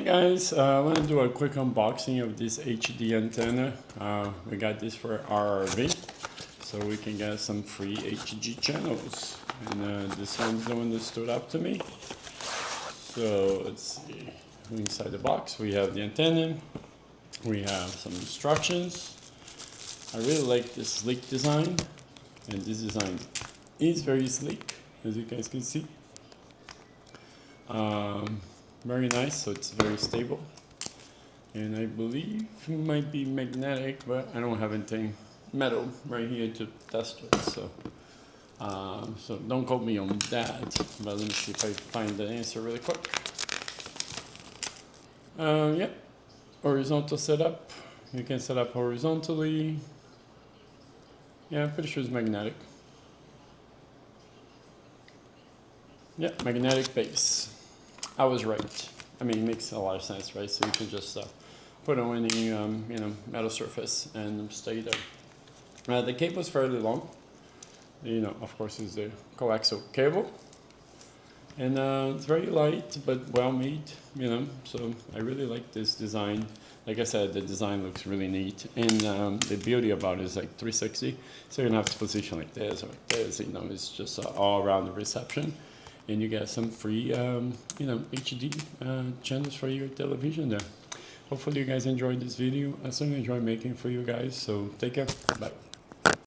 guys, I want to do a quick unboxing of this HD antenna. We got this for RRV, so we can get some free HD channels. And this one's the one that stood up to me. So let's see, inside the box we have the antenna, we have some instructions. I really like this sleek design, and this design is very sleek, as you guys can see. Very nice, so it's very stable, and I believe it might be magnetic, but I don't have anything metal right here to test with, so don't quote me on that, but let me see if I find the answer really quick. Yeah, horizontal setup. You can set up horizontally. Yeah, I'm pretty sure it's magnetic. Yeah, magnetic base. I was right. I mean, it makes a lot of sense, right? So you can just put on any metal surface and stay there. The cable is fairly long. Of course, it's a coaxial cable, and it's very light but well made. So I really like this design. Like I said, the design looks really neat, and the beauty about it is like 360. So you don't have to position like this or like this. It's just all around the reception. And you get some free, HD channels for your television there. Hopefully you guys enjoyed this video. I certainly enjoy making for you guys. So take care. Bye.